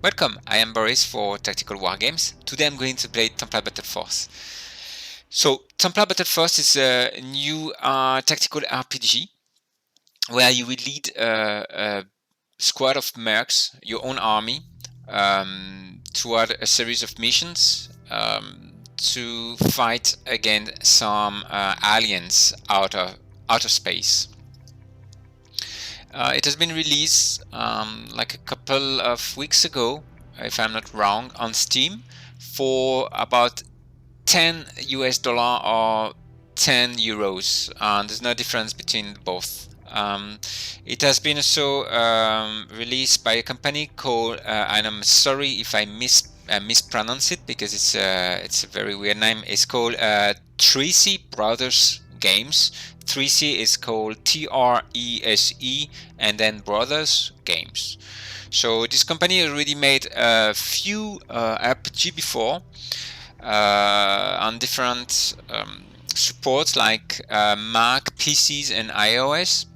Welcome, I am Boris for Tactical War Games. Today I'm going to play Templar Battleforce. So, Templar Battleforce is a new tactical RPG where you will lead a squad of mercs, your own army, toward a series of missions to fight against some aliens out of outer space. It has been released like a couple of weeks ago, if I'm not wrong, on Steam for about 10 US dollar or 10 euros, and there's no difference between both. It has been also released by a company called, and I'm sorry if I mispronounce it because it's a very weird name. It's called Trese Brothers Games. Trese is called Trese and then Brothers Games. So this company already made a few RPG before on different supports like Mac, PCs, and iOS.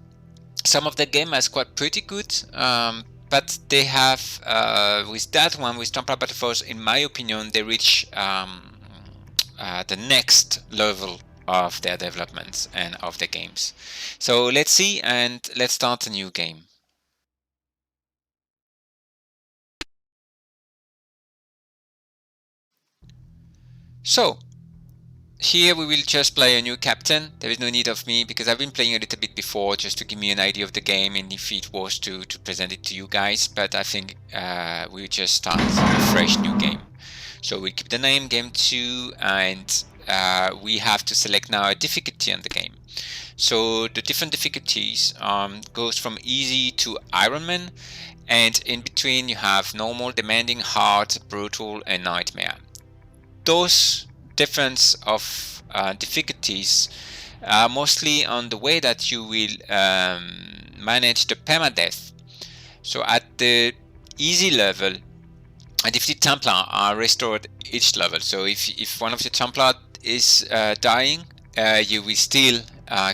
Some of the game is quite pretty good, but they have with that one, with Templar Battleforce, in my opinion, they reach the next level of their developments and of the games. So let's see, and let's start a new game. So here we will just play a new captain. There is no need of me because I've been playing a little bit before just to give me an idea of the game and if it was to present it to you guys. But I think we'll just start a fresh new game. So we keep the name Game 2 and we have to select now a difficulty on the game. So the different difficulties goes from easy to Ironman, and in between you have normal, demanding, hard, brutal, and nightmare. Those difference of difficulties are mostly on the way that you will manage the permadeath. So at the easy level, a defeated Templar are restored each level. So if one of your Templar is dying, you will still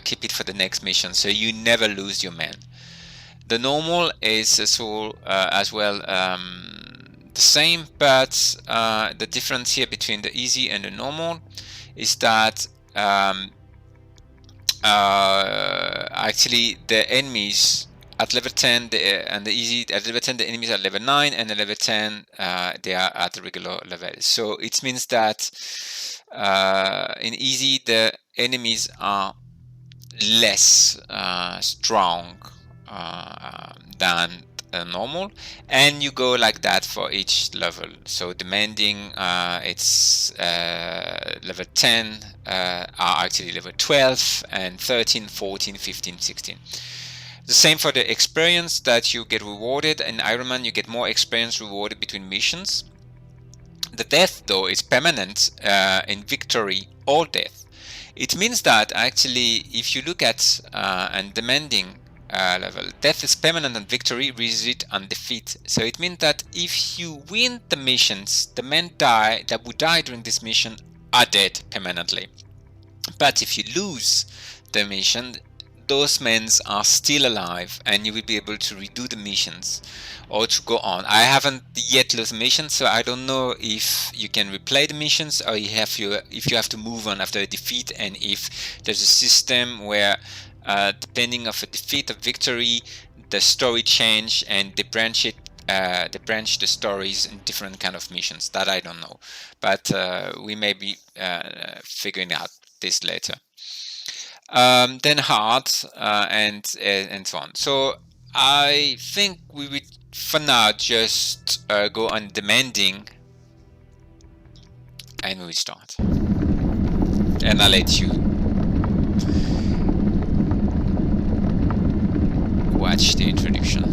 keep it for the next mission, so you never lose your men. The normal is as well the same, but the difference here between the easy and the normal is that actually the enemies at level 10 and the easy at level 10 the enemies are level 9, and at level 10 they are at the regular level. So it means that in easy the enemies are less strong than normal, and you go like that for each level. So demanding, it's level 10 are actually level 12, and 13, 14, 15, 16. The same for the experience that you get rewarded. In Ironman you get more experience rewarded between missions. The death though is permanent in victory or death. It means that actually if you look at and demanding level, death is permanent and victory result on defeat. So it means that if you win the missions, the men that would die during this mission are dead permanently. But if you lose the mission, those men are still alive and you will be able to redo the missions or to go on. I haven't yet lost a mission, so I don't know if you can replay the missions or if you have to move on after a defeat, and if there's a system where depending of a defeat or victory the story change and they branch the stories in different kind of missions. That I don't know, but we may be figuring out this later. Then hard and so on. So I think we would for now just go on demanding, and we will start. And I'll let you watch the introduction.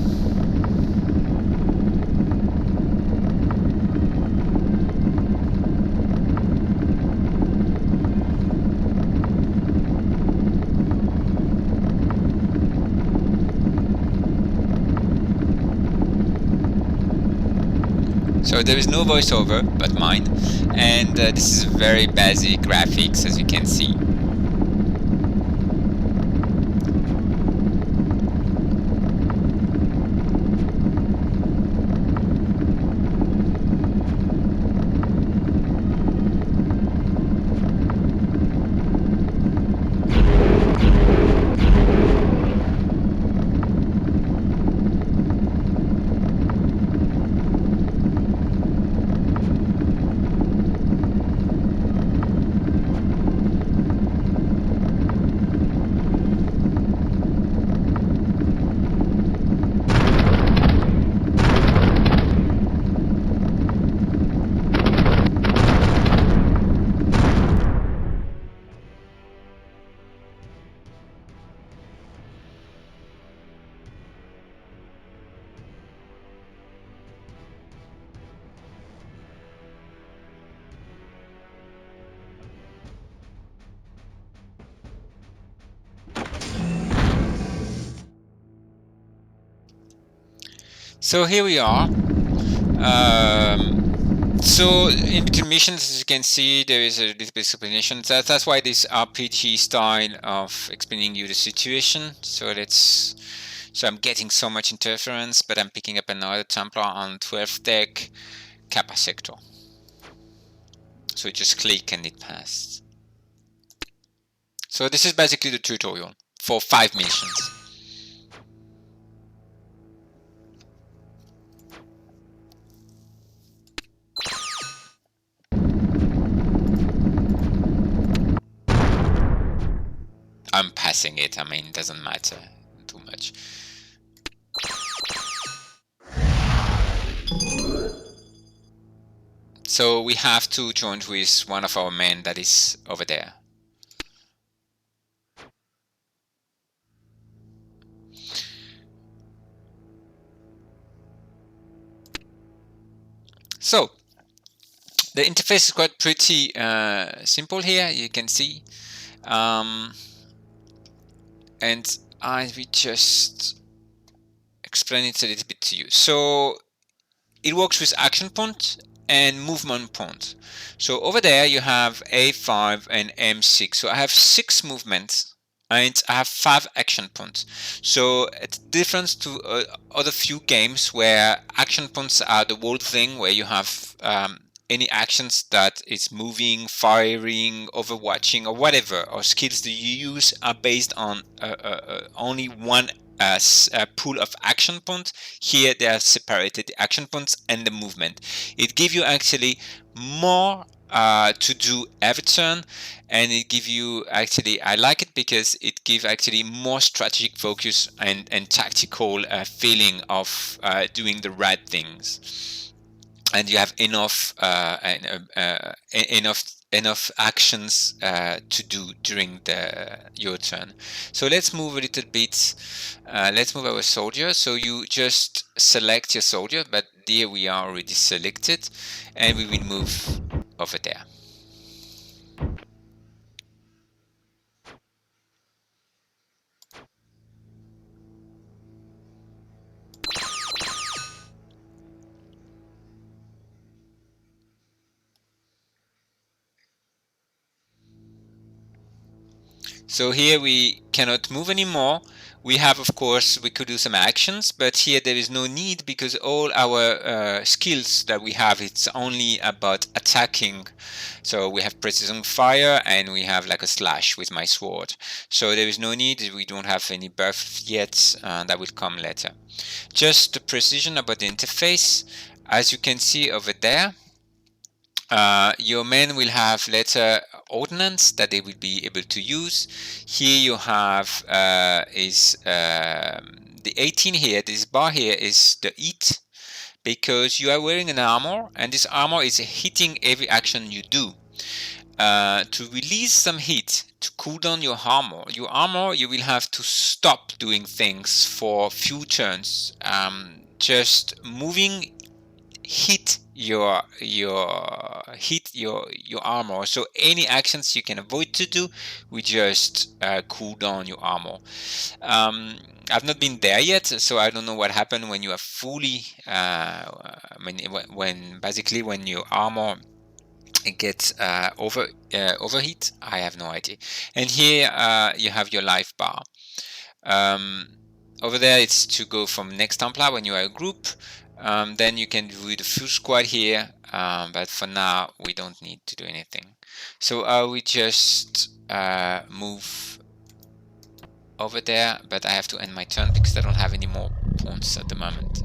So there is no voiceover but mine, and this is very basic graphics, as you can see. So here we are. So in between missions, as you can see, there is a little bit of explanation. That's why this RPG style of explaining you the situation. So I'm getting so much interference, but I'm picking up another Templar on 12th deck, Kappa sector. So you just click and it passed. So this is basically the tutorial for 5 missions. I'm passing it, I mean, it doesn't matter too much. So we have to join with one of our men that is over there. So the interface is quite pretty simple here, you can see. And I will just explain it a little bit to you. So it works with action point and movement point. So over there you have A5 and M6. So I have 6 movements and I have 5 action points. So it's different to other few games where action points are the whole thing, where you have any actions that is moving, firing, overwatching, or whatever, or skills that you use are based on only one pool of action points. Here they are separated, the action points and the movement. It gives you actually more to do every turn, and it gives you actually, I like it because it gives actually more strategic focus and tactical feeling of doing the right things. And you have enough enough actions to do during your turn. So let's move a little bit. Let's move our soldier. So you just select your soldier, but there we are already selected, and we will move over there. So here we cannot move anymore. We have, of course, we could do some actions, but here there is no need because all our skills that we have, it's only about attacking. So we have precision fire and we have like a slash with my sword. So there is no need, we don't have any buff yet, that will come later. Just the precision about the interface. As you can see over there, your men will have later ordnance that they will be able to use. Here you have the 18 here, this bar here is the heat, because you are wearing an armor and this armor is hitting every action you do. To release some heat, to cool down your armor, you will have to stop doing things for few turns. Just moving hit your armor. So any actions you can avoid to do, we just cool down your armor. I've not been there yet, so I don't know what happened when you are fully when basically when your armor gets overheat. I have no idea. And here you have your life bar. Over there it's to go from next Templar when you are a group. Then you can do the full squad here, but for now we don't need to do anything. So we just move over there, but I have to end my turn because I don't have any more points at the moment.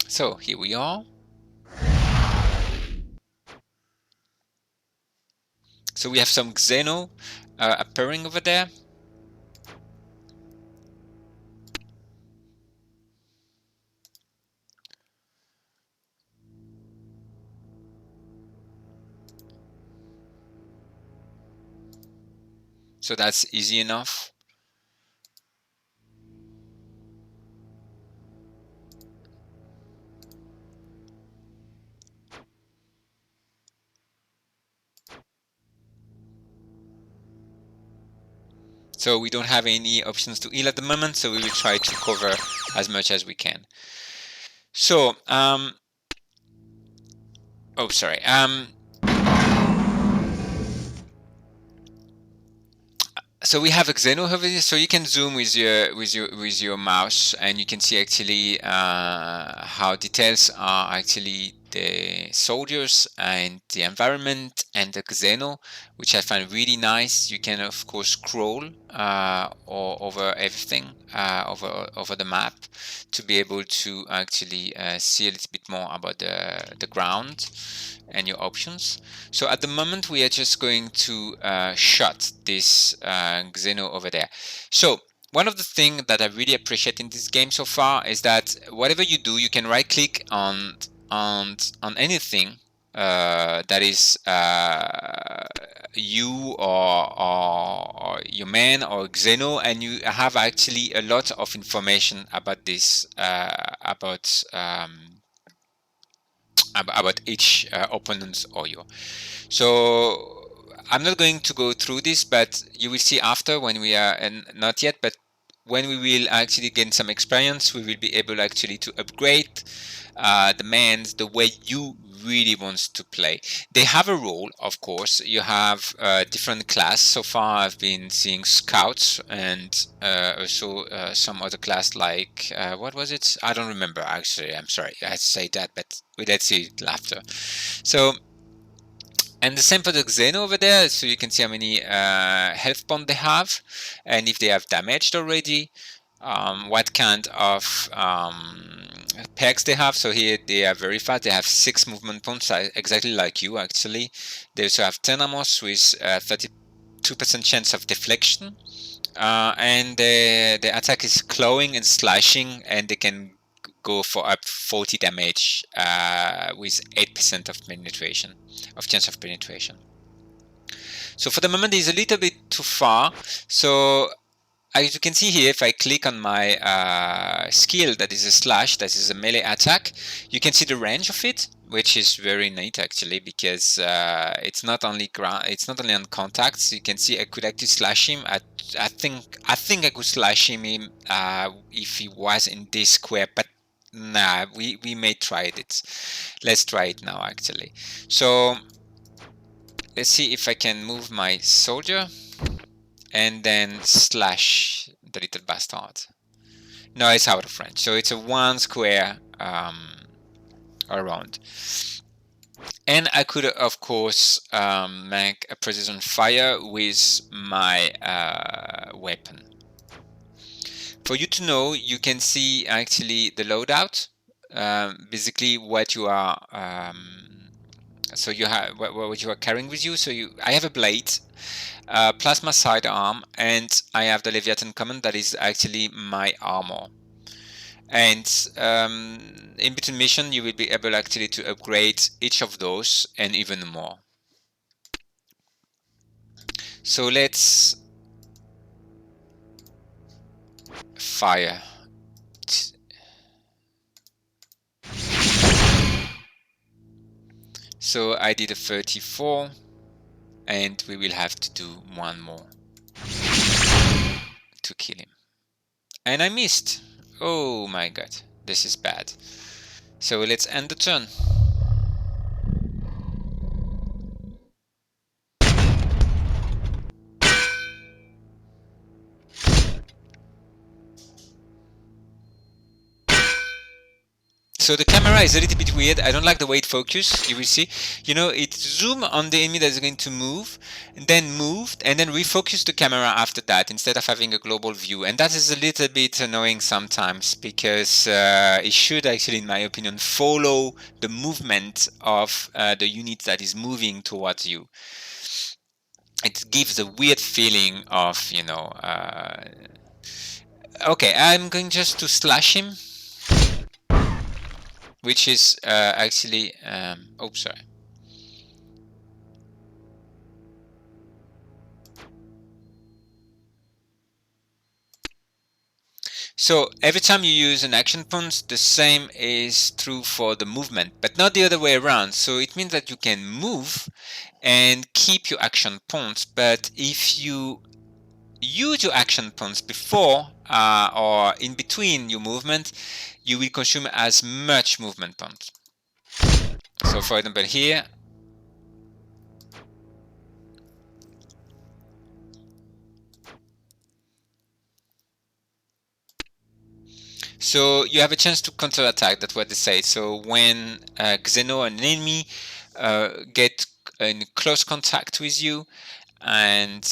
So here we are. So we have some Xeno appearing over there. So that's easy enough. So we don't have any options to heal at the moment, so we will try to cover as much as we can. So, oh, sorry. So we have a Xeno over here, so you can zoom with your mouse, and you can see actually how details are actually the soldiers and the environment and the Xeno, which I find really nice. You can of course scroll or over everything over the map to be able to actually see a little bit more about the ground and your options. So at the moment we are just going to shut this Xeno over there. So one of the things that I really appreciate in this game so far is that whatever you do, you can right click on anything that is you or your man or Xeno, and you have actually a lot of information about this about each opponent or you. So I'm not going to go through this, but you will see after when we are, and not yet, but when we will actually gain some experience, we will be able actually to upgrade the mans the way you really wants to play. They have a role, of course. You have different class. So far I've been seeing scouts and also some other class like what was it? I don't remember actually. I'm sorry I had to say that, but let's see it after. So, and the same for the Xeno over there, so you can see how many health points they have, and if they have damaged already, what kind of packs they have. So here they are very fast. They have 6 movement points, exactly like you actually. They also have 10 amos with 32% chance of deflection, and the attack is clawing and slashing, and they can go for up 40 damage with 8% of penetration, of chance of penetration. So for the moment it's a little bit too far. So as you can see here, if I click on my skill that is a slash, that is a melee attack, you can see the range of it, which is very neat actually, because it's not only on contacts. You can see I could actually slash him. I think I could slash him if he was in this square, but nah, we may try it. Let's try it now actually. So let's see if I can move my soldier and then slash the little bastard. No, it's out of range. So it's a 1 square around. And I could, of course, make a precision fire with my weapon. For you to know, you can see actually the loadout, basically what you are. So you have what you are carrying with you. So I have a blade, plasma sidearm, and I have the Leviathan command that is actually my armor. And in between mission, you will be able actually to upgrade each of those and even more. So let's fire. So I did a 34, and we will have to do one more to kill him. And I missed. Oh my god, this is bad. So let's end the turn. So the camera is a little bit weird. I don't like the way it focuses. You will see, you know, it zoom on the enemy that's going to move, and then moved, and then refocus the camera after that instead of having a global view. And that is a little bit annoying sometimes, because it should actually, in my opinion, follow the movement of the unit that is moving towards you. It gives a weird feeling of, you know. Okay, I'm going just to slash him, which is actually, oh, sorry. So every time you use an action point, the same is true for the movement, but not the other way around. So it means that you can move and keep your action points, but if you use your action points before or in between your movement, you will consume as much movement points. So for example here, so you have a chance to counterattack. That's what they say. So when Xeno, an enemy, get in close contact with you and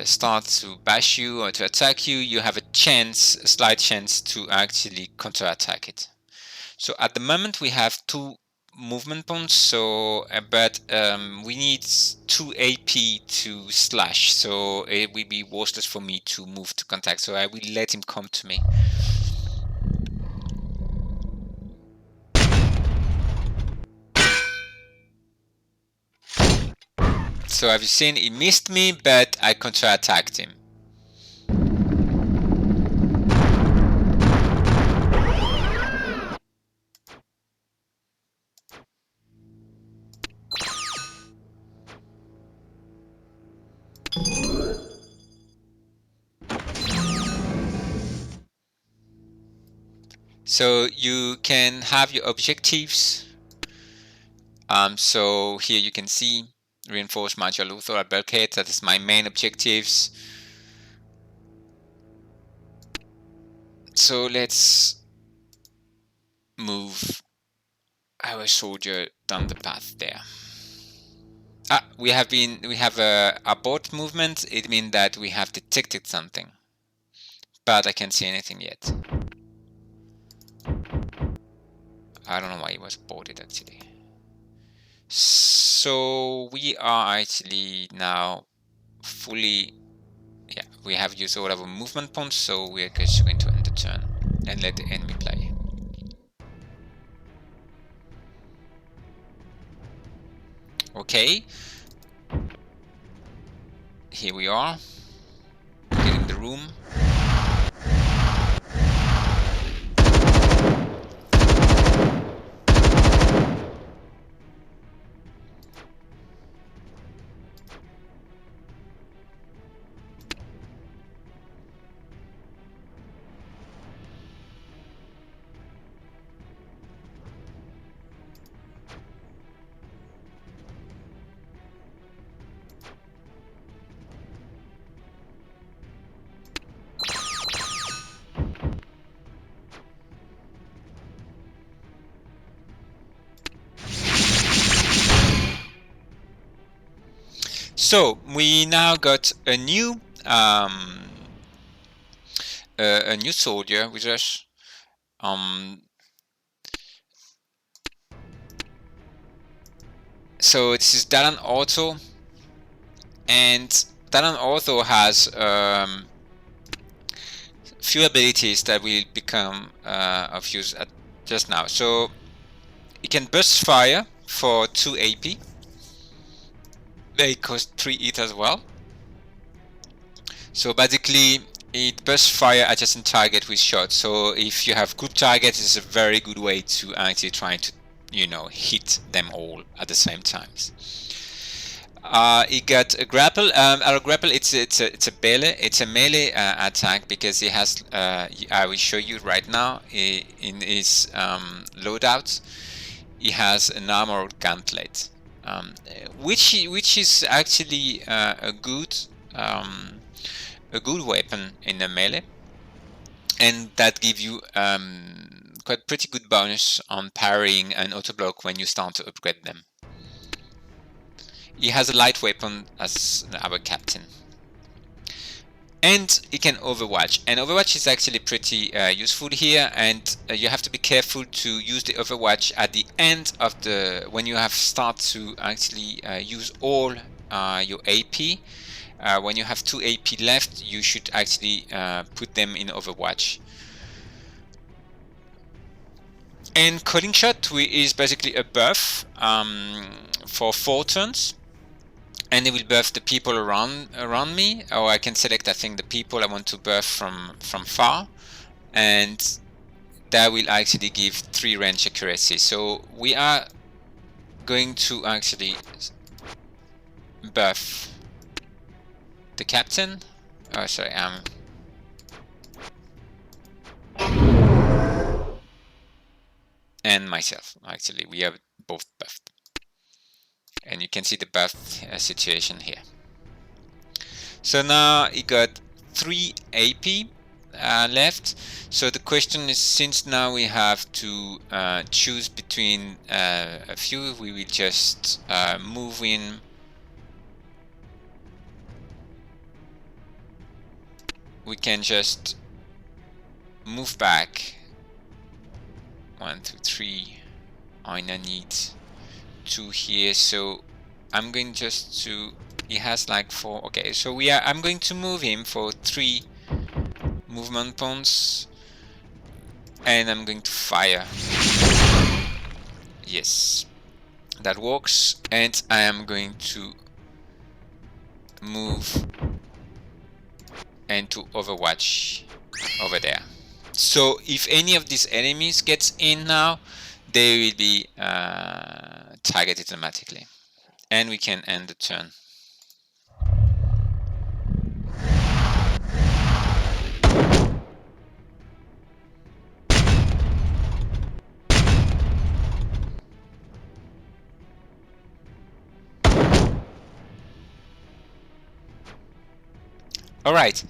start to bash you or to attack you, you have a chance, a slight chance to actually counterattack it. So at the moment we have 2 movement points, so but we need 2 AP to slash, so it will be worthless for me to move to contact, so I will let him come to me. So have you seen, he missed me, but I counter-attacked him. So you can have your objectives. So here you can see reinforce Major Luther at bulkhead. That is my main objectives. So let's move our soldier down the path there. We have a abort movement. It means that we have detected something, but I can't see anything yet. I don't know why it was aborted actually. So we are actually now fully, yeah, we have used all our movement points, so we're just going to end the turn and let the enemy play. Okay, here we are, getting the room. So we now got a new soldier with us. So this is Dalan Auto, and Dalan Auto has few abilities that will become of use just now. So it can burst fire for 2 AP. They cost 3 ETH as well. So basically it bursts fire adjacent target with shots. So if you have group targets, it's a very good way to actually try to, you know, hit them all at the same times. It got a grapple. Our grapple, it's a melee attack because it has. I will show you right now in his loadout. He has an armored gauntlet, which is actually a good weapon in the melee, and that gives you quite pretty good bonus on parrying and auto block when you start to upgrade them. He has a light weapon as our captain. And he can overwatch, and overwatch is actually pretty useful here, and you have to be careful to use the overwatch at the end of when you have start to actually use all your AP. When you have 2 AP left, you should actually put them in overwatch. And Calling Shot is basically a buff for 4 turns. And it will buff the people around me, or I can select, I think, the people I want to buff from far, and that will actually give 3 range accuracy. So we are going to actually buff the captain Oh, sorry. And myself. Actually, we are both buffed, and you can see the buff situation here. So now he got 3 AP left. So the question is, since now we have to choose between a few, we will just move in. We can just move back. 1, 2, 3. I need 2 here. So I'm going just to. He has like 4. Okay, so I'm going to move him for 3 movement points, and I'm going to fire. Yes, that works. And I am going to move and to overwatch over there. So if any of these enemies gets in now, they will be targeted automatically, and we can end the turn. Alright,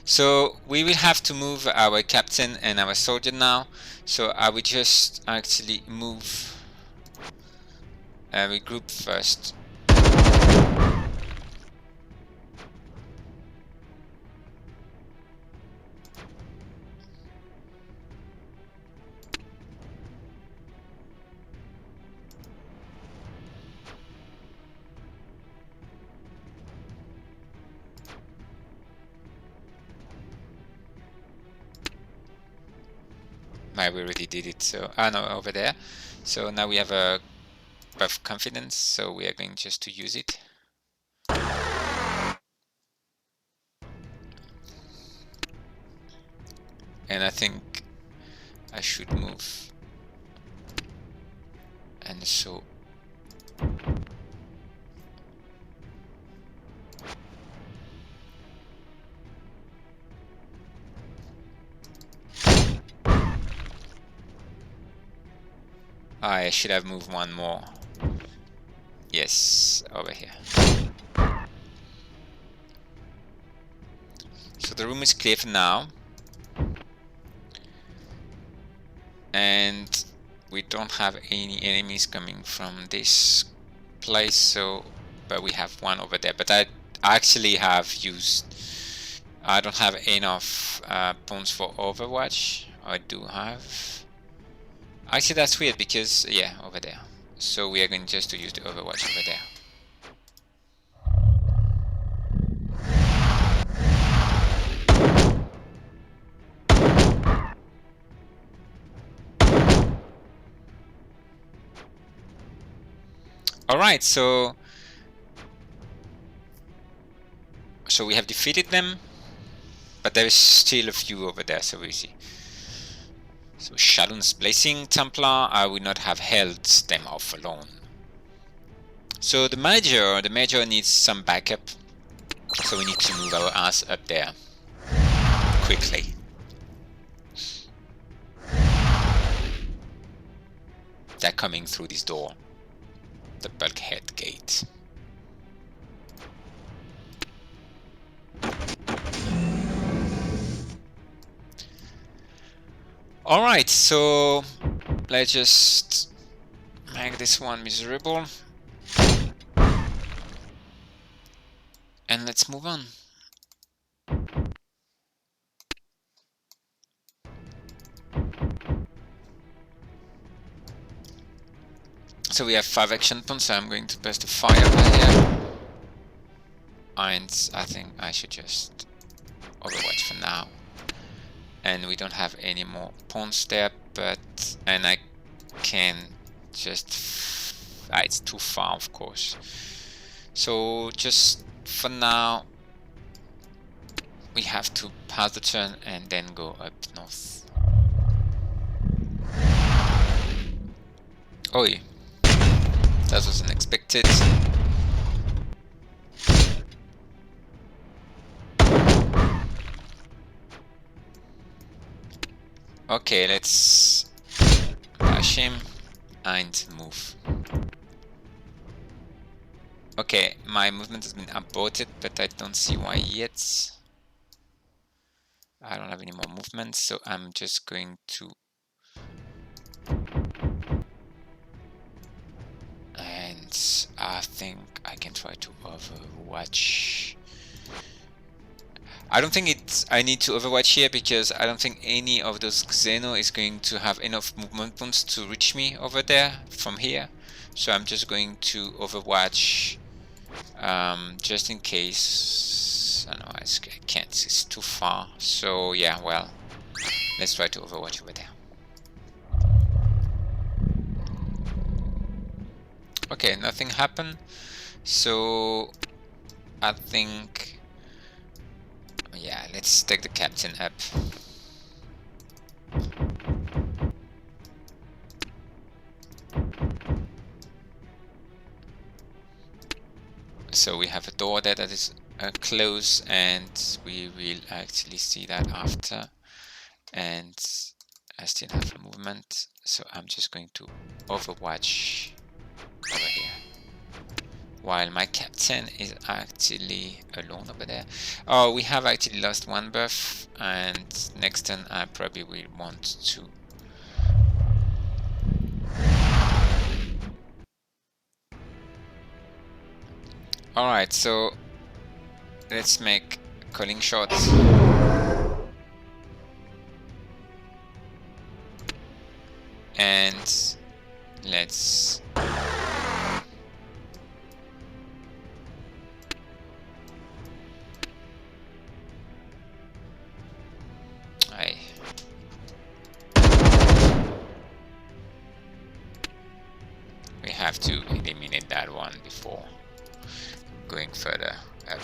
so we will have to move our captain and our soldier now. So I will just actually move. We group first. We already did it. So no, over there. So now we have a buff confidence. So we are going just to use it. And I think I should move. And so I should have moved one more. Yes, over here. So the room is clear for now. And we don't have any enemies coming from this place, so but we have one over there. But I actually have used, I don't have enough points for Overwatch. I do have. Actually, that's weird because yeah, over there. So we are going just to use the Overwatch over there. All right, so we have defeated them, but there is still a few over there. So we see. So Shadow's Blessing Templar, I would not have held them off alone. So the major needs some backup. So we need to move our ass up there quickly. They're coming through this door, the bulkhead gate. Alright, so let's just make this one miserable. And let's move on. So we have 5 action points, so I'm going to press the fire over here. And I think I should just overwatch for now. And we don't have any more pawns there, and I can just, it's too far of course. So just for now, we have to pass the turn and then go up north. Oi, that was unexpected. Okay, let's bash him and move. Okay, my movement has been aborted, but I don't see why yet. I don't have any more movement, so I'm just going to... And I think I can try to overwatch. I don't think I need to overwatch here because I don't think any of those Xeno is going to have enough movement points to reach me over there from here. So I'm just going to overwatch just in case. I know I can't, it's too far. So yeah, well, let's try to overwatch over there. Okay, nothing happened. So I think, yeah, let's take the captain up. So we have a door there that is closed, and we will actually see that after. And I still have a movement, so I'm just going to overwatch over here. While my captain is actually alone over there. Oh, we have actually lost one buff, and next turn I probably will want to... Alright, so let's make calling shots. And let's... We have to eliminate that one before going further up.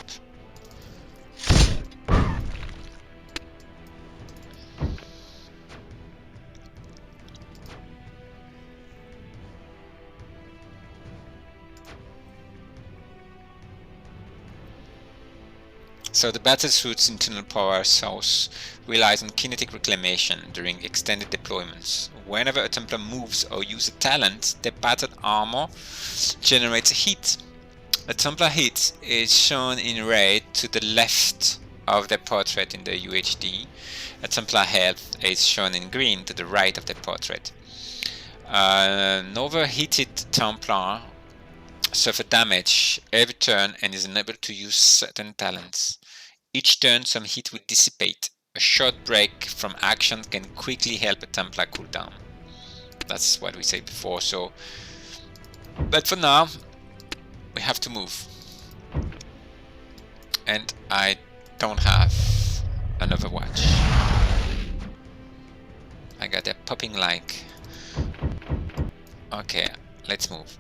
So the battlesuit's internal power source relies on kinetic reclamation during extended deployments. Whenever a Templar moves or uses a talent, their battered armor generates heat. A Templar hit is shown in red to the left of the portrait in the UHD. A Templar health is shown in green to the right of the portrait. An overheated Templar suffer damage every turn and is unable to use certain talents. Each turn some heat will dissipate. A short break from action can quickly help a Templar cool down. That's what we said before, so... But for now, we have to move. And I don't have an overwatch. I got that popping like... Okay, let's move.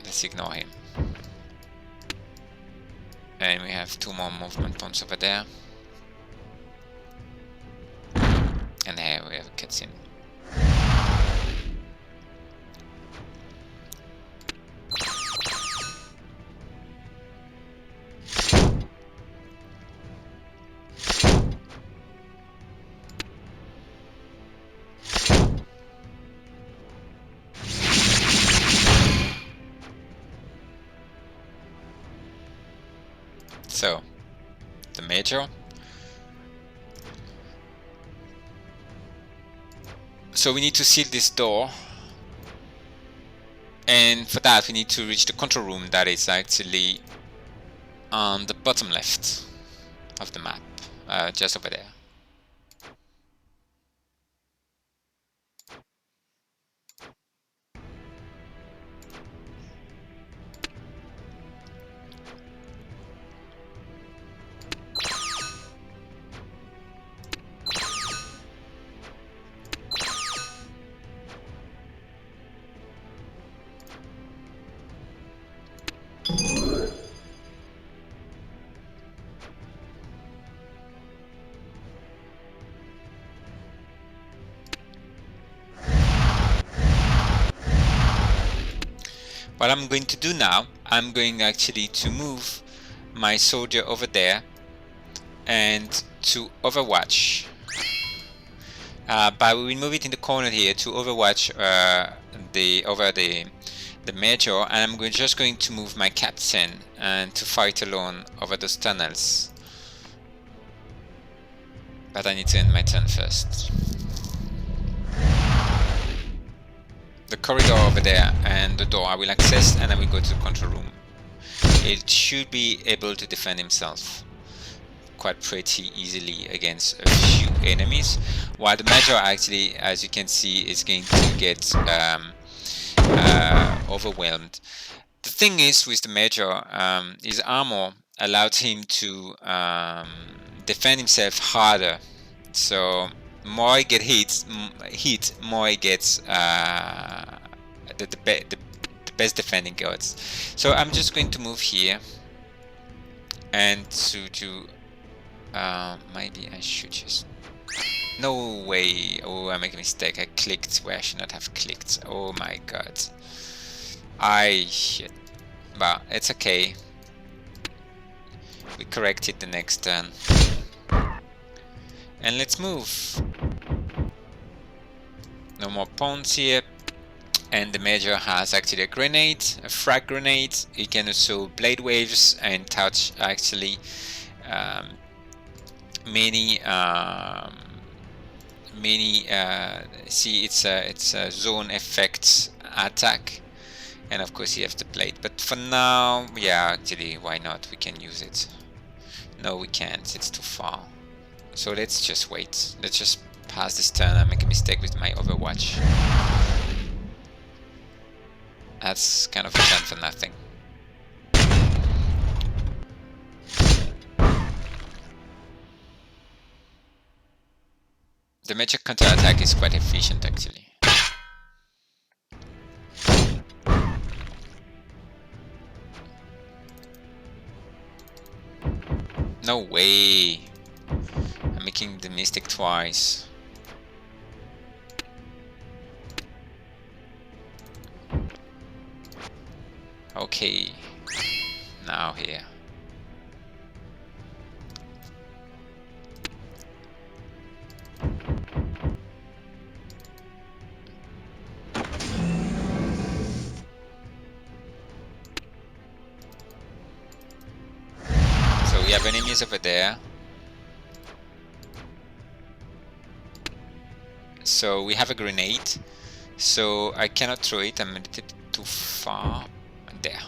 Let's ignore him. And we have 2 more movement points over there. And here we have a cutscene. So, the Major. So we need to seal this door. And for that we need to reach the control room that is actually on the bottom left of the map, just over there. What I'm going to do now, I'm going actually to move my soldier over there and to overwatch But we will move it in the corner here to overwatch the major, and I'm just going to move my captain and to fight alone over those tunnels. But I need to end my turn first. The corridor over there and the door I will access, and I will go to the control room. It should be able to defend himself quite pretty easily against a few enemies, while the major actually, as you can see, is going to get overwhelmed. The thing is with the major, his armor allowed him to defend himself harder. So more he get hit, more he gets the best defending gods. So I'm just going to move here and to do maybe I should just, no way, oh, I make a mistake, I clicked where I should not have clicked. Oh my god, shit. But it's okay, we correct it the next turn. And let's move. No more pawns here. And the major has actually a grenade, a frag grenade. He can also blade waves and touch actually many see it's a zone effects attack, and of course you have the blade. But for now, yeah, actually, why not? We can use it. No, we can't. It's too far. So let's just wait. Let's just pass this turn. I make a mistake with my overwatch. That's kind of a turn for nothing. The major counter-attack is quite efficient actually. No way! I'm making the mistake twice. Okay, now here. So we have enemies over there. So we have a grenade. So I cannot throw it, I'm a little bit too far. There.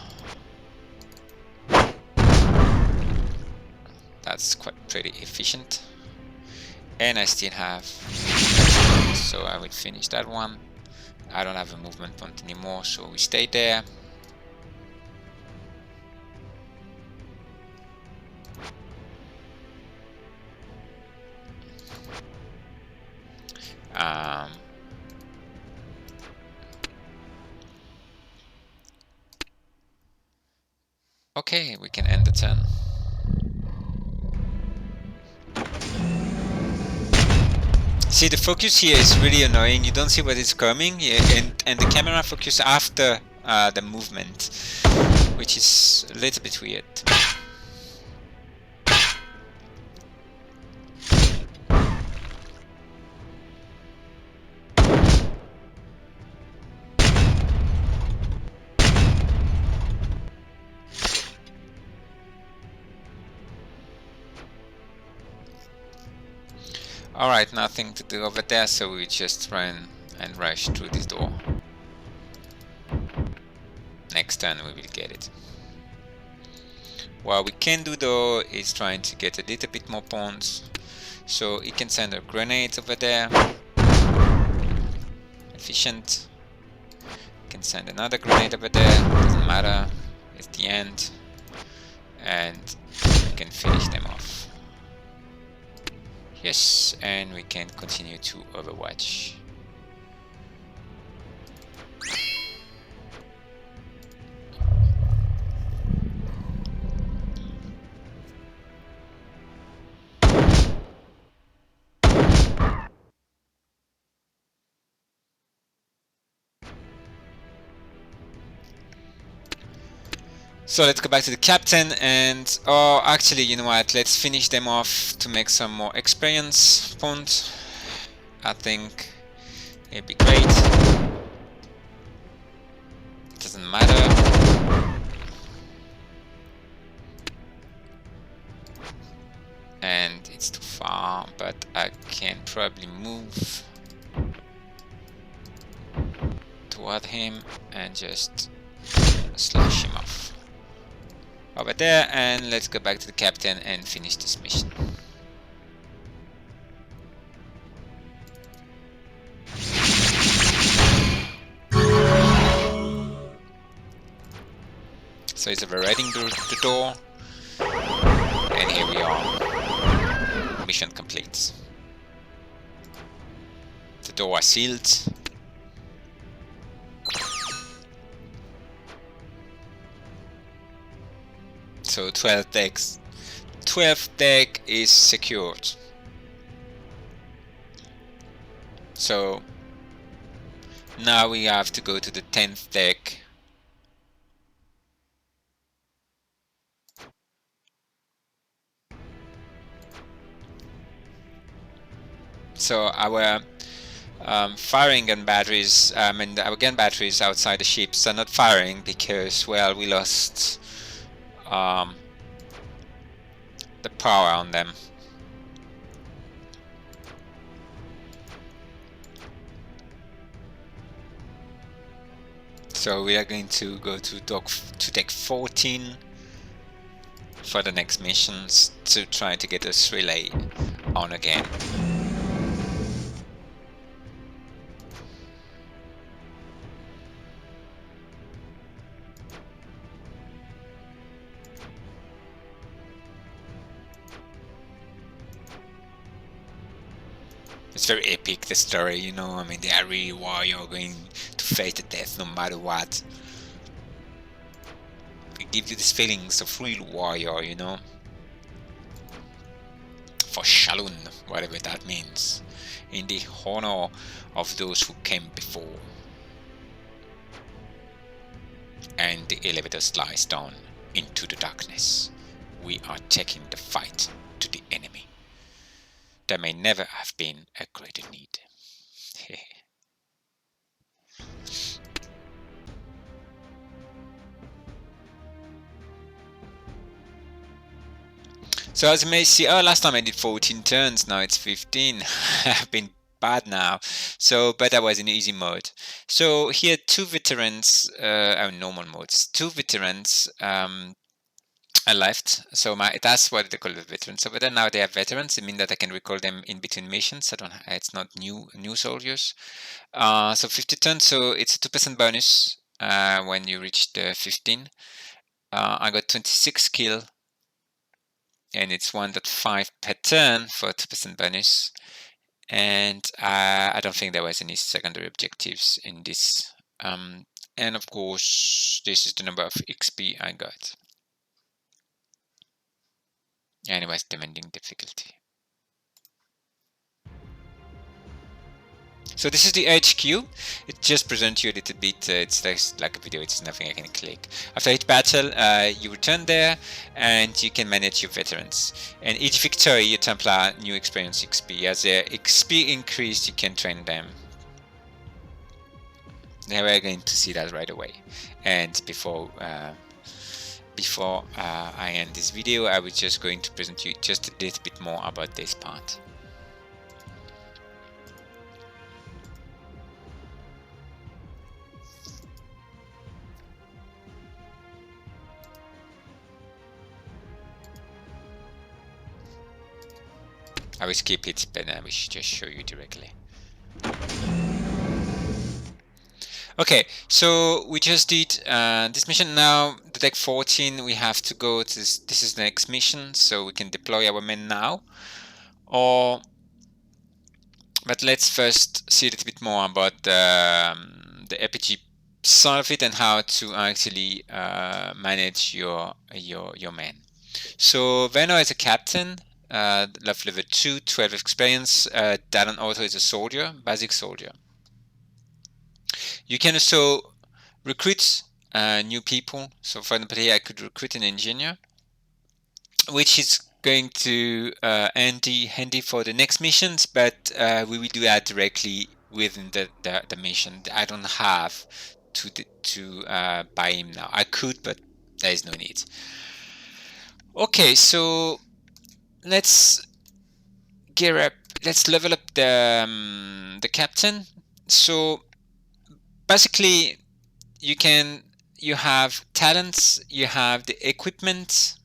That's quite pretty efficient. And I still have, so I will finish that one. I don't have a movement point anymore, so we stay there. Okay, we can end the turn. See, the focus here is really annoying. You don't see what is coming, and the camera focus after the movement, which is a little bit weird. Alright, nothing to do over there, so we just run and rush through this door. Next turn we will get it. What we can do though is trying to get a little bit more pawns. So he can send a grenade over there. Efficient. He can send another grenade over there, doesn't matter, it's the end. And we can finish them off. Yes, and we can continue to overwatch. So let's go back to the captain and, oh, actually, you know what, let's finish them off to make some more experience points. I think it'd be great. It doesn't matter. And it's too far, but I can probably move toward him and just slash him off over there. And let's go back to the captain and finish this mission. So it's overriding the door, and here we are. Mission complete. The door is sealed. So 12 decks. 12th deck is secured. So now we have to go to the 10th deck. So our firing gun batteries, and our gun batteries outside the ships are not firing because, well, we lost the power on them. So we are going to go to deck 14 for the next missions to try to get this relay on again. It's very epic, the story, you know. I mean, they are really warrior going to face the death no matter what. It gives you these feelings of real warrior, you know. For Shalun, whatever that means, in the honor of those who came before. And the elevator slides down into the darkness. We are taking the fight to the enemy. There may never have been a greater need. So as you may see, last time I did 14 turns, now it's 15. I've been bad now. So, but I was in easy mode. So here, two veterans, normal modes, two veterans I left. So that's what they call the veterans. So, but then now they are veterans. It means that I can recall them in between missions. It's not new soldiers. So 50 turns. So it's a 2% bonus when you reach the 15. I got 26 kill, and it's 1.5 per turn for 2% bonus. And I don't think there was any secondary objectives in this. And of course, this is the number of XP I got. And it was demanding difficulty. So this is the HQ. It just presents you a little bit. It's like a video. It's nothing I can click. After each battle, you return there, and you can manage your veterans. And each victory, your Templar new experience XP. As their XP increased, you can train them. Now we're going to see that right away. And before I end this video, I was just going to present you just a little bit more about this part. I will skip it, but I will just show you directly. Okay, so we just did this mission. Now the deck 14, we have to go to this is the next mission, so we can deploy our men now. But let's first see a little bit more about the RPG side of it and how to actually manage your men. So Veno is a captain, level 2, 12 experience. Dallon Auto is a soldier, basic soldier. You can also recruit new people. So for example, here I could recruit an engineer, which is going to handy for the next missions, but we will do that directly within the mission. I don't have to buy him now. I could, but there is no need. Okay, so let's gear up. Let's level up the captain. So basically, you have talents, you have the equipment.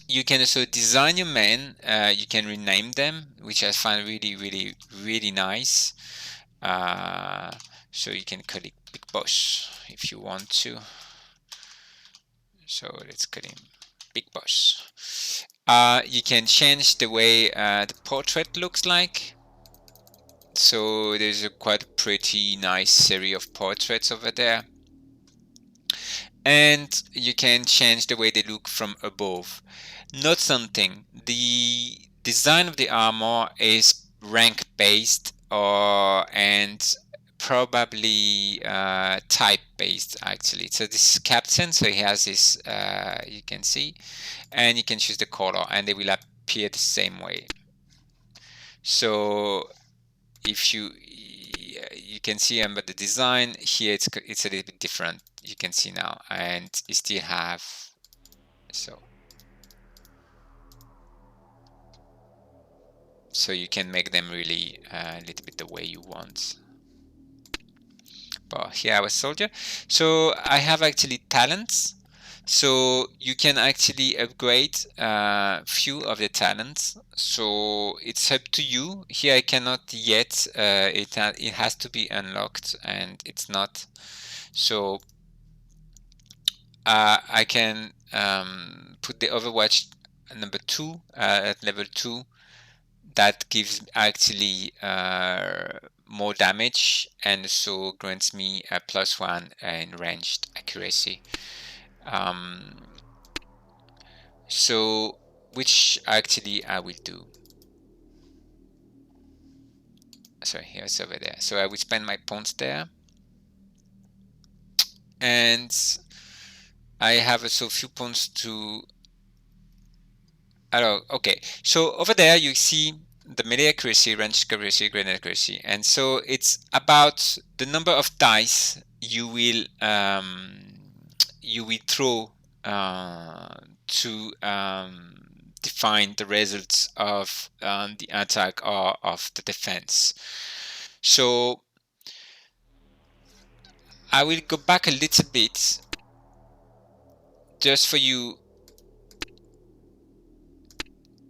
You can also design your men. You can rename them, which I find really nice. So you can call it Big Boss if you want to. So let's call him Big Boss. You can change the way the portrait looks like. So there's a quite pretty nice series of portraits over there. And you can change the way they look from above. Note something, the design of the armor is rank based and probably type based actually. So this is captain, so he has this you can see, and you can choose the color and they will appear the same way. So if you can see under the design here, it's a little bit different, you can see now, and you still have so you can make them really a little bit the way you want. But here I have a soldier. So I have actually talents. So you can actually upgrade few of the talents. So it's up to you. Here I cannot yet. It has to be unlocked, and it's not. So I can put the Overwatch number 2 at level 2. That gives actually more damage and so grants me a +1 in ranged accuracy. So which actually I will do. Sorry, here's over there. So I will spend my points there. And I have also a few points to... Okay, so over there you see the melee accuracy, range accuracy, grenade accuracy, and so it's about the number of dice you will throw to define the results of the attack or of the defense. So I will go back a little bit just for you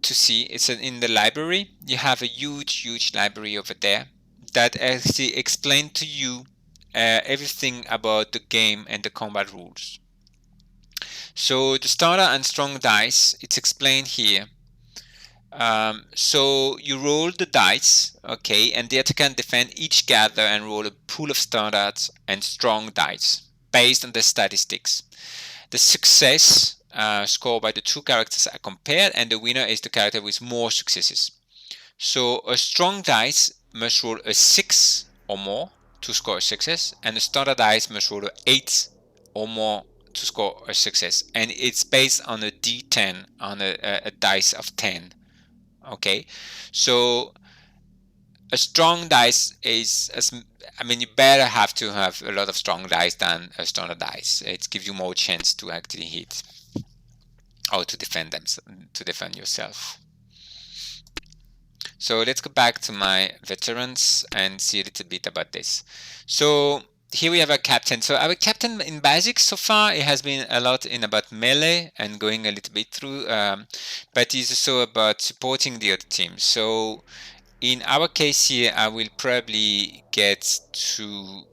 to see. It's in the library. You have a huge library over there that actually explains to you everything about the game and the combat rules. So the starter and strong dice, it's explained here. So you roll the dice, okay, and the attacker can defend each gather and roll a pool of standards and strong dice based on the statistics. The success scored by the two characters are compared, and the winner is the character with more successes. So a strong dice must roll a 6 or more to score a success, and a standard dice must roll a 8 or more to score a success. And it's based on a d10, on a dice of 10. Okay, so a strong dice is, you better have to have a lot of strong dice than a standard dice. It gives you more chance to actually hit or to defend yourself. So let's go back to my veterans and see a little bit about this. So here we have a captain. So our captain in basics so far, it has been a lot in about melee and going a little bit through, but it's also about supporting the other team. So in our case here, I will probably get to,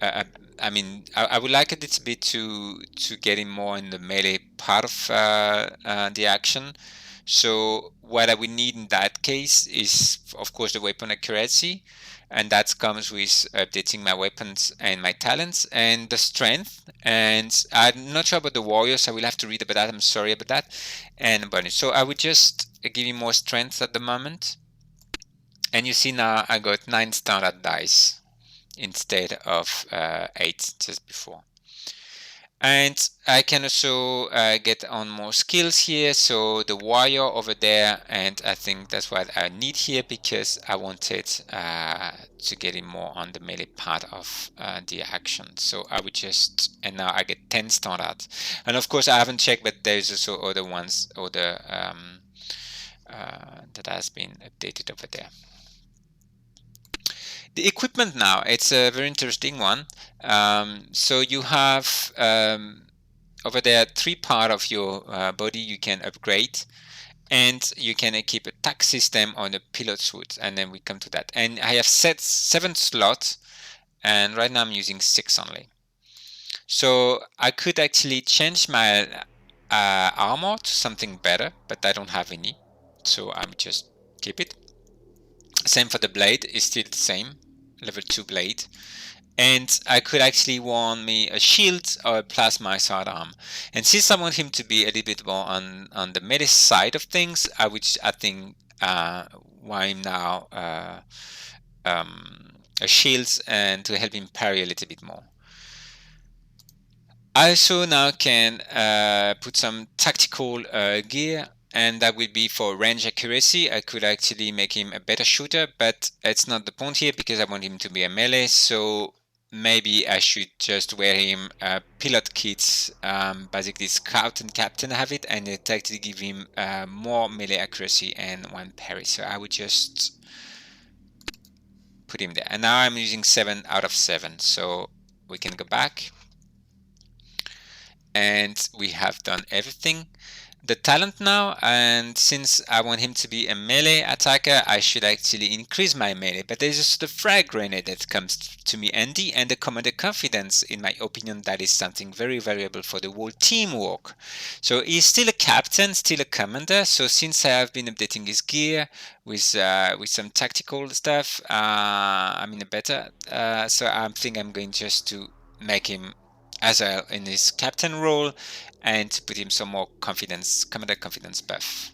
I would like a little bit to get in more in the melee part of the action. So what I would need in that case is, of course, the weapon accuracy, and that comes with updating my weapons and my talents and the strength. And I'm not sure about the warriors. I will have to read about that. I'm sorry about that. And bonus. So I would just give you more strength at the moment. And you see now I got 9 standard dice instead of 8 just before. And I can also get on more skills here. So the warrior over there, and I think that's what I need here because I wanted to get in more on the melee part of the action. So I would just, and now I get 10 standard. And of course I haven't checked, but there's also other ones, other that has been updated over there. The equipment now, it's a very interesting one. So you have over there 3 part of your body you can upgrade, and you can equip a tack system on a pilot suit, and then we come to that. And I have set 7 slots, and right now I'm using 6 only. So I could actually change my armor to something better, but I don't have any, so I'm just keep it. Same for the blade, is still the same, level 2 blade. And I could actually want me a shield or a plasma sidearm. And since I want him to be a little bit more on the melee side of things, I think why now a shield and to help him parry a little bit more. I also now can put some tactical gear, and that will be for range accuracy. I could actually make him a better shooter, but it's not the point here because I want him to be a melee. So maybe I should just wear him pilot kits, basically scout and captain have it, and it actually give him more melee accuracy and 1 parry. So I would just put him there. And now I'm using 7 out of 7. So we can go back. And we have done everything. The talent now, and since I want him to be a melee attacker, I should actually increase my melee. But there's just the frag grenade that comes to me handy, and the commander confidence, in my opinion, that is something very valuable for the whole teamwork. So he's still a captain, still a commander. So since I have been updating his gear with some tactical stuff, I'm in a better. So I think I'm going just to make him as in his captain role, and to put him some more confidence, commander confidence buff.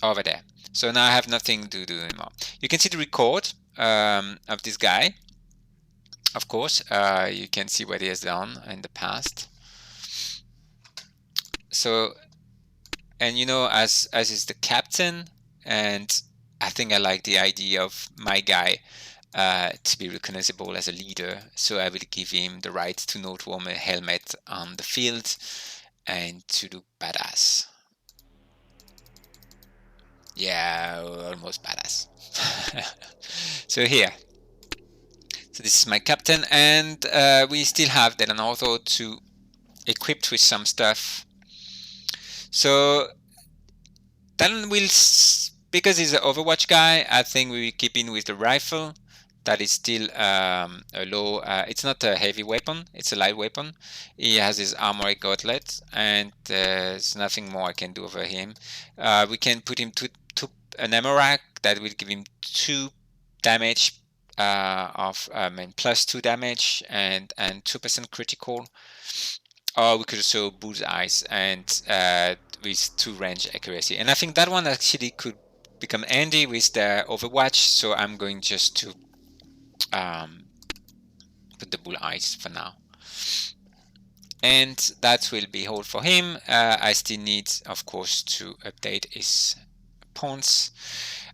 Over there. So now I have nothing to do anymore. You can see the record of this guy. Of course, you can see what he has done in the past. So, and you know, as is the captain, and I think I like the idea of my guy to be recognizable as a leader. So I will give him the right to not wear a helmet on the field and to look badass. Yeah, almost badass. So here, so this is my captain, and we still have Delan Auto to equipped with some stuff. So then because he's an Overwatch guy, I think we will keep in with the rifle. That is still a low. It's not a heavy weapon; it's a light weapon. He has his armory gauntlet, and there's nothing more I can do over him. We can put him to an ammo rack that will give him 2 damage of +2 damage and 2% critical. Or we could also bullseyes and with 2 range accuracy. And I think that one actually could become handy with the Overwatch. So I'm going just to put the bullseyes for now. And that will be all for him. I still need, of course, to update his pawns,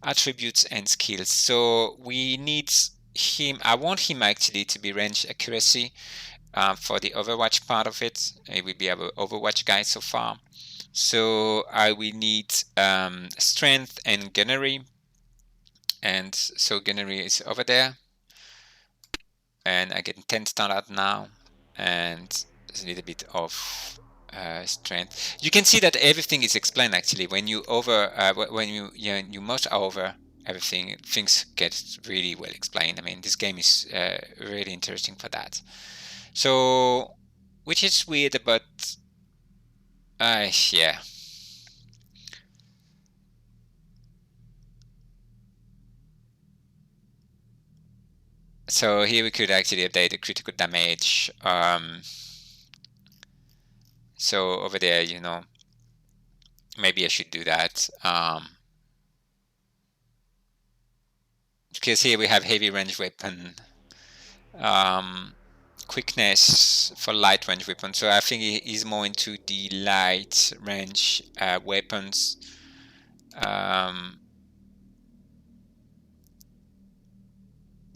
attributes, and skills. So we need him. I want him actually to be range accuracy. For the Overwatch part of it, it will be our Overwatch guide so far. So I will need strength and gunnery, and so gunnery is over there, and I get 10 standard now, and there's a little bit of strength. You can see that everything is explained actually when you you mouse over everything. Things get really well explained. I mean, this game is really interesting for that. So, which is weird, but yeah. So here we could actually update the critical damage. So over there, you know, maybe I should do that. Because here we have heavy range weapon. quickness for light range weapons. So I think he's more into the light range weapons.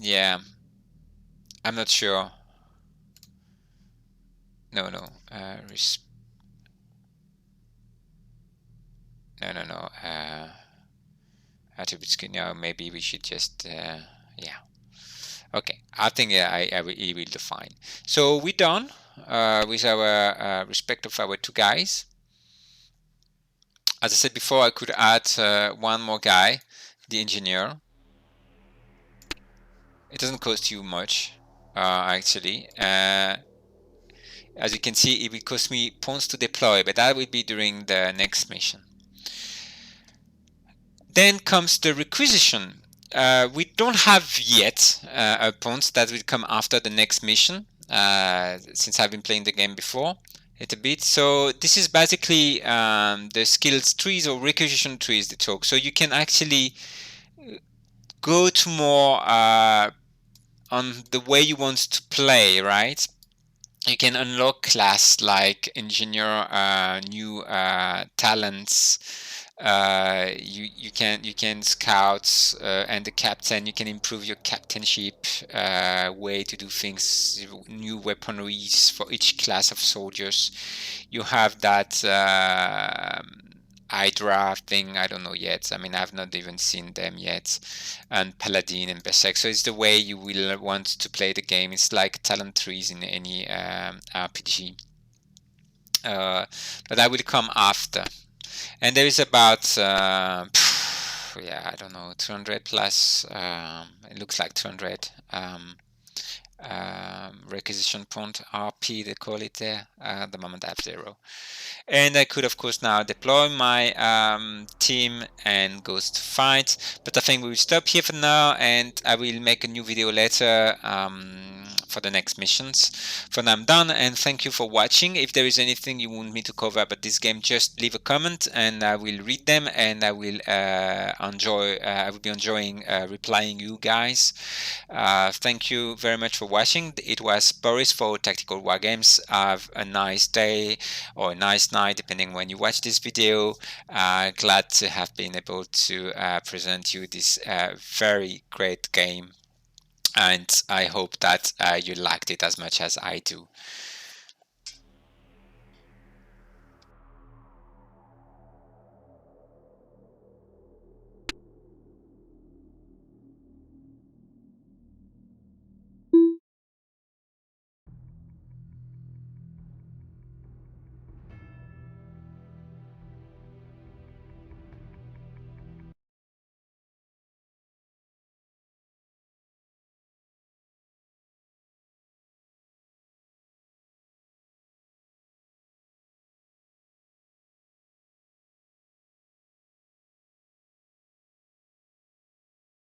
Yeah, I'm not sure. No, no, no, no, no. Attribute skin. No, maybe we should just yeah. Okay, I think yeah, he will define. So we're done with our respect of our two guys. As I said before, I could add one more guy, the engineer. It doesn't cost you much, actually. As you can see, it will cost me points to deploy, but that will be during the next mission. Then comes the requisition. We don't have yet a points that will come after the next mission, since I've been playing the game before it a bit. So this is basically the skills trees or requisition trees they talk. So you can actually go to more on the way you want to play, right? You can unlock class like engineer, new talents. You can scout and the captain. You can improve your captainship way to do things. New weaponries for each class of soldiers. You have that Hydra thing. I don't know yet. I mean, I've not even seen them yet. And Paladin and Berserk. So it's the way you will want to play the game. It's like talent trees in any RPG. But that will come after. And there is about, yeah, I don't know, 200 plus. It looks like 200 requisition point RP, they call it there. At the moment I have 0. And I could, of course, now deploy my team and goes to fight. But I think we will stop here for now, and I will make a new video later for the next missions. For now, I'm done, and thank you for watching. If there is anything you want me to cover about this game, just leave a comment, and I will read them, and I will I will be enjoying replying you guys. Thank you very much for watching. It was Boris for Tactical War Games. Have a nice day or a nice night, depending when you watch this video. Glad to have been able to present you this very great game, and I hope that you liked it as much as I do.